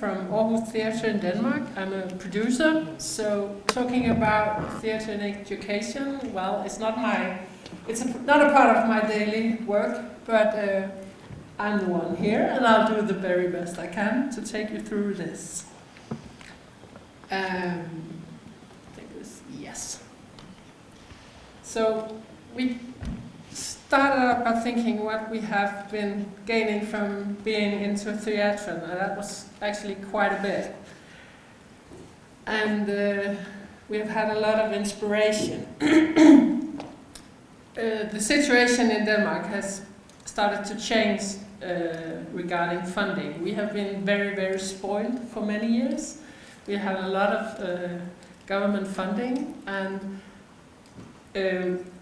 from Aarhus Theater in Denmark. I'm a producer, so talking about theater and education, well, it's not a part of my daily work, but I'm the one here, and I'll do the very best I can to take you through this. Yes. So we started out by thinking what we have been gaining from being into theatre, and that was actually quite a bit. And we have had a lot of inspiration. The situation in Denmark has started to change regarding funding. We have been very, very spoiled for many years. We had a lot of government funding, and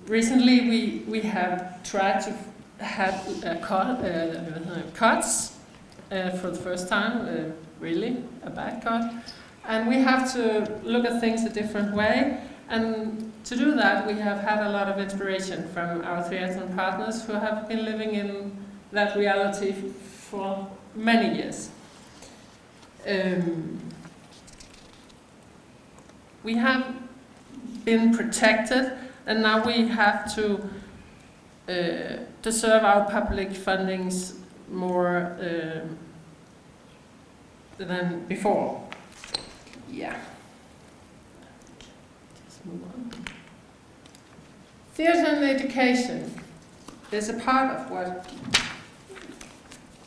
recently we have tried to have cuts for the first time, really a bad cut. And we have to look at things a different way. And to do that, we have had a lot of inspiration from our theatre partners who have been living in that reality for many years. We have been protected, and now we have to serve our public fundings more than before. Yeah. Just move on. Theatre and education is a part of what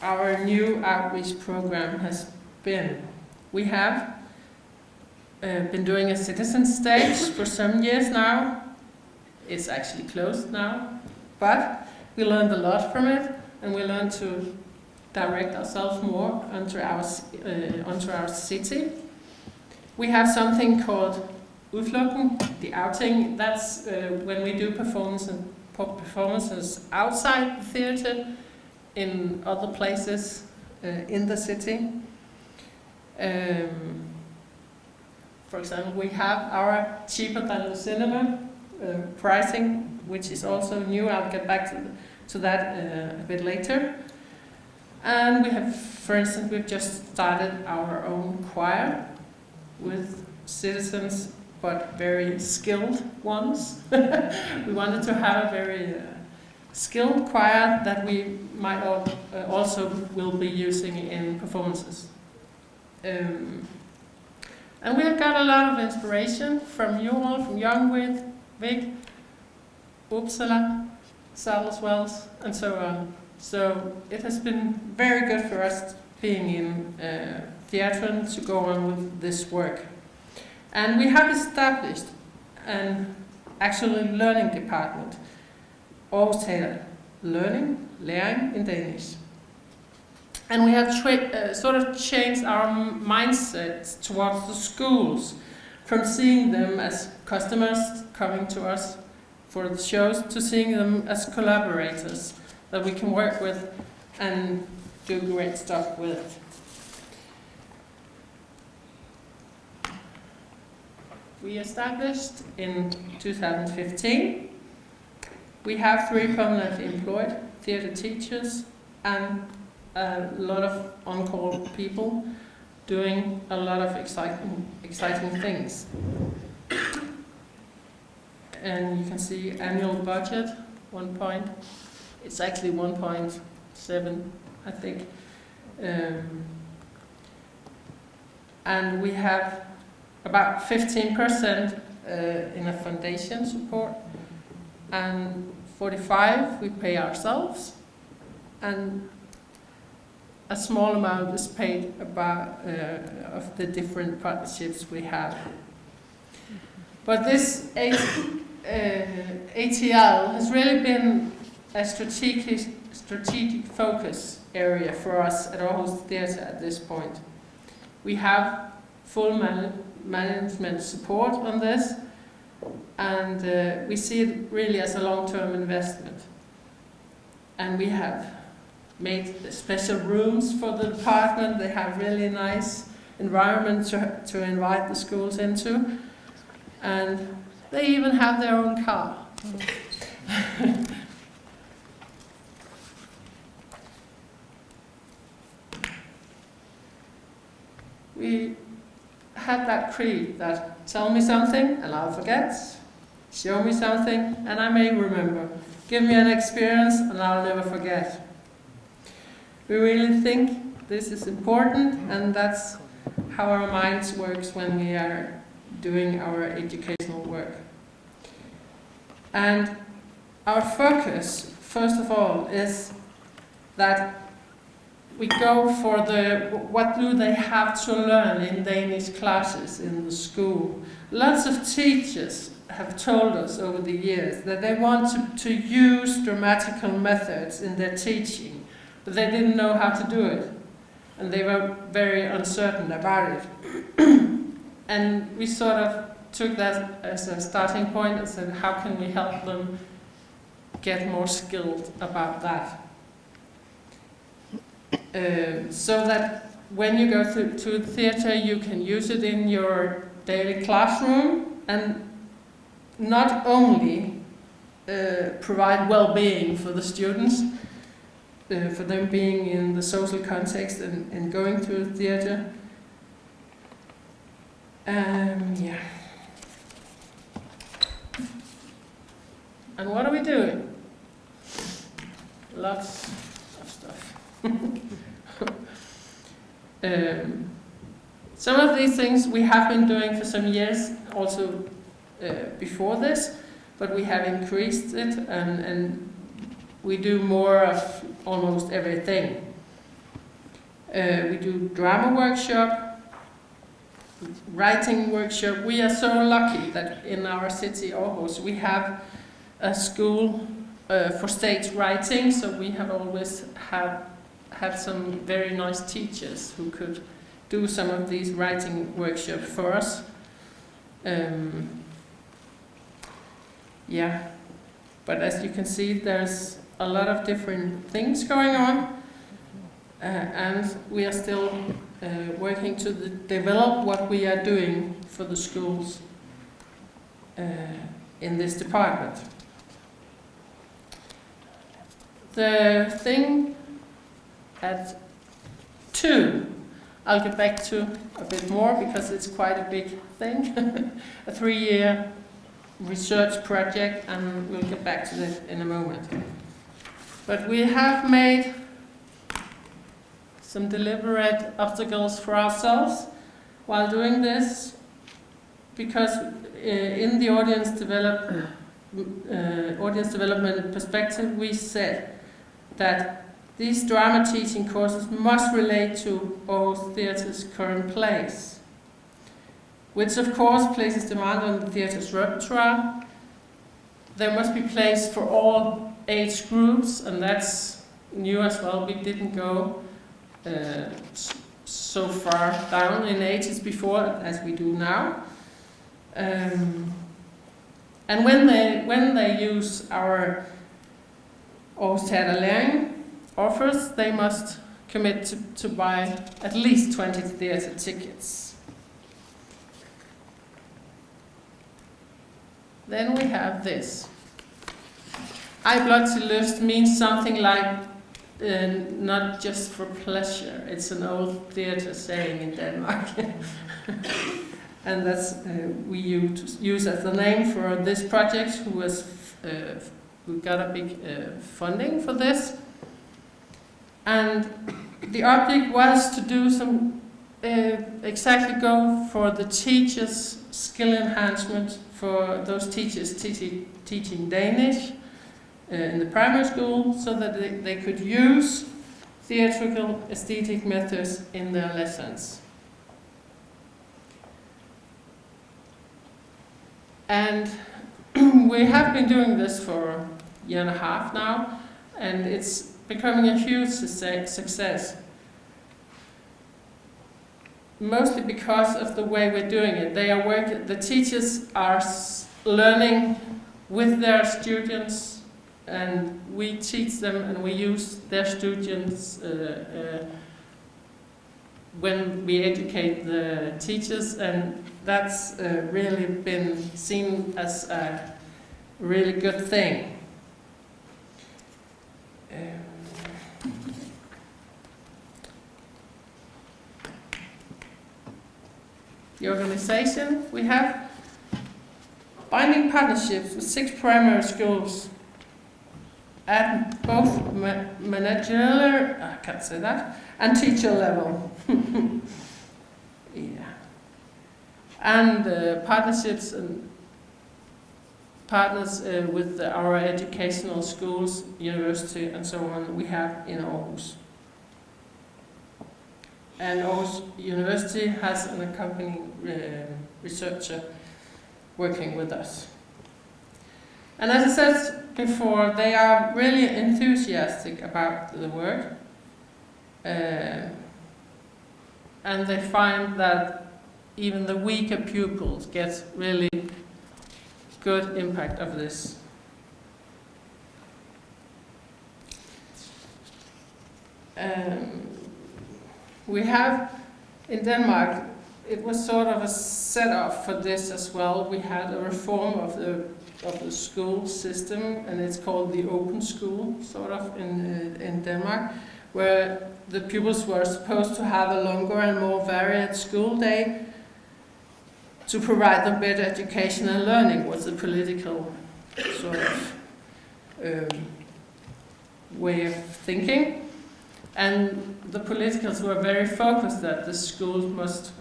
our new outreach program has been. We have been doing a citizen stage for some years now. It's actually closed now, but we learned a lot from it, and we learned to direct ourselves more onto our city. We have something called Udflugten, the outing. That's when we do performances outside the theatre, in other places in the city. For example, we have our cheaper than the cinema pricing, which is also new. I'll get back to that a bit later. And we have, for instance, we've just started our own choir with citizens, but very skilled ones. We wanted to have a very skilled choir that we might also will be using in performances. And we have got a lot of inspiration from you all, from Youngwith, Vig, Uppsala, Salswells, and so on. So it has been very good for us being in theatre to go on with this work. And we have established an actually learning department, Aarhus Teater, læring in Danish. And we have sort of changed our mindset towards the schools, from seeing them as customers coming to us for the shows, to seeing them as collaborators that we can work with and do great stuff with. We established in 2015. We have 3 permanently employed theatre teachers and a lot of on-call people doing a lot of exciting things. And you can see annual budget, it's actually 1.7, I think. And we have about 15% in a foundation support, and 45% we pay ourselves, and a small amount is paid about of the different partnerships we have. But this ATL has really been a strategic focus area for us at Aarhus Theater at this point. We have full management support on this, and we see it really as a long-term investment. And we have made special rooms for the department. They have really nice environment to invite the schools into, and they even have their own car. had that creed that tell me something and I'll forget, show me something and I may remember, give me an experience and I'll never forget. We really think this is important, and that's how our minds works when we are doing our educational work. And our focus, first of all, is that we go for what do they have to learn in Danish classes in the school. Lots of teachers have told us over the years that they want to use grammatical methods in their teaching, but they didn't know how to do it, and they were very uncertain about it. And we sort of took that as a starting point and said, how can we help them get more skilled about that? So that when you go to theater, you can use it in your daily classroom and not only provide well-being for the students, for them being in the social context and going to theater. Yeah. And what are we doing? Lots of stuff. Some of these things we have been doing for some years, also before this, but we have increased it and we do more of almost everything. We do drama workshop, writing workshop. We are so lucky that in our city, Aarhus, we have a school for stage writing, so we have always had some very nice teachers who could do some of these writing workshops for us. Yeah, but as you can see, there's a lot of different things going on, and we are still working to develop what we are doing for the schools in this department. The thing at 2, I'll get back to a bit more because it's quite a big thing, a 3-year research project, and we'll get back to that in a moment. But we have made some deliberate obstacles for ourselves while doing this, because in the audience development perspective, we said that these drama teaching courses must relate to Aarhus Theatre's current place, which of course places demand on the theatre's repertoire. There must be place for all age groups, and that's new as well. We didn't go so far down in ages before as we do now. And when they use our Aarhus Teater offers, they must commit to buy at least 20 theater tickets. Then we have this. Ej blot til lyst means something like not just for pleasure. It's an old theater saying in Denmark. And that's we use as the name for this project, who got a big funding for this. And the object was to do some exactly go for the teachers' skill enhancement for those teachers teaching Danish in the primary school, so that they could use theatrical aesthetic methods in their lessons. And we have been doing this for a year and a half now, and it's becoming a huge success. Mostly because of the way we're doing it. The teachers are learning with their students, and we teach them and we use their students when we educate the teachers, and that's really been seen as a really good thing. the organization, we have binding partnerships with 6 primary schools at both managerial, I can't say that, and teacher level. Yeah. And partnerships and partners with our educational schools, university, and so on, we have in Aarhus. And Aarhus University has an accompanying researcher working with us. And as I said before, they are really enthusiastic about the work. And they find that even the weaker pupils get really good impact of this. We have in Denmark, it was sort of a setup for this as well. We had a reform of the school system, and it's called the open school, sort of in Denmark, where the pupils were supposed to have a longer and more varied school day to provide them better education and learning, was the political sort of way of thinking. And the politicals were very focused that the schools must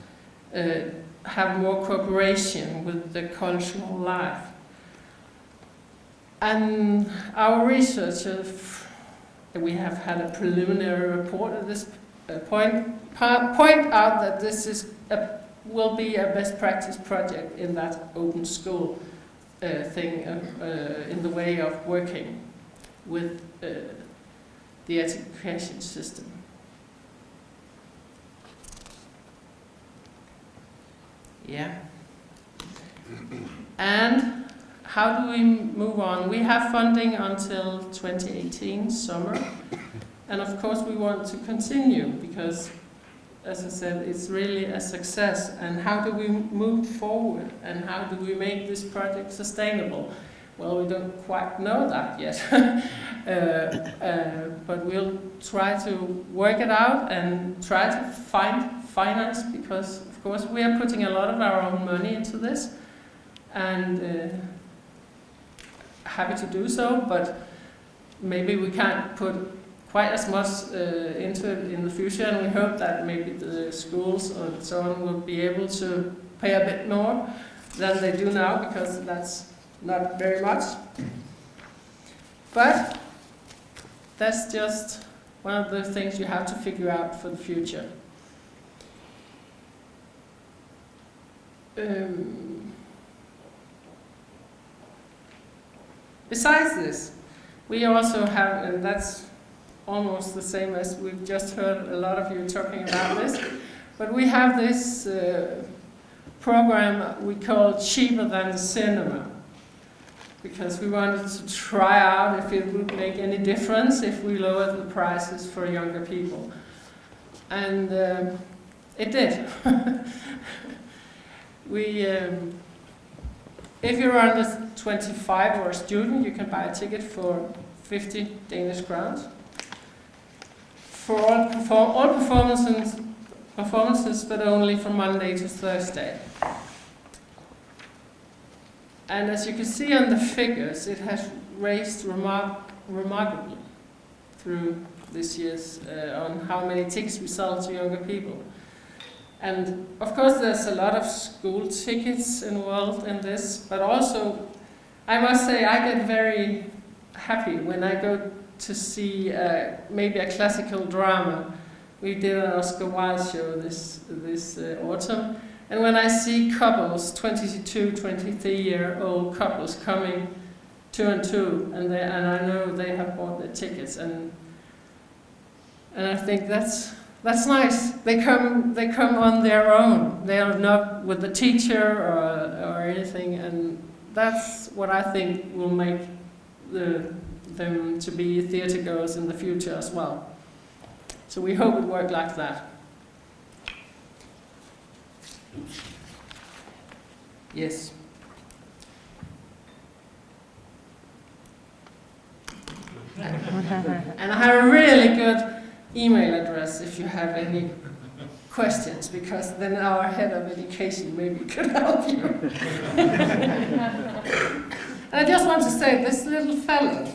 have more cooperation with the cultural life. And our researchers, we have had a preliminary report at this point out that this is will be a best practice project in that open school thing, in the way of working with the education system. Yeah. And how do we move on? We have funding until 2018 summer, and of course we want to continue because, as I said, it's really a success. And how do we move forward, and how do we make this project sustainable? Well, we don't quite know that yet, but we'll try to work it out and try to find finance, because of course we are putting a lot of our own money into this, and happy to do so, but maybe we can't put quite as much into it in the future, and we hope that maybe the schools and so on will be able to pay a bit more than they do now, because that's not very much. But that's just one of the things you have to figure out for the future. Besides this, we also have, and that's almost the same as we've just heard a lot of you talking about this, but we have this program we call Cheaper Than the Cinema, because we wanted to try out if it would make any difference if we lowered the prices for younger people. And it did. If you're under 25 or a student, you can buy a ticket for 50 Danish crowns. For all performances, but only from Monday to Thursday. And as you can see on the figures, it has raised remarkably through this year's on how many tickets we sell to younger people. And of course there's a lot of school tickets involved in this, but also I must say I get very happy when I go to see maybe a classical drama. We did an Oscar Wilde show this autumn, and when I see couples, 22, 23-year-old couples coming 2 and 2, and I know they have bought their tickets, and I think that's nice. They come on their own. They are not with the teacher or anything, and that's what I think will make them to be theatre goers in the future as well. So we hope it works like that. Yes. And I have a really good email address if you have any questions, because then our head of education maybe could help you. And I just want to say, this little fellow,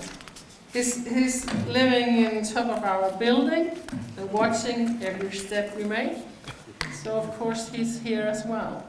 he's living in top of our building and watching every step we make. So of course he's here as well.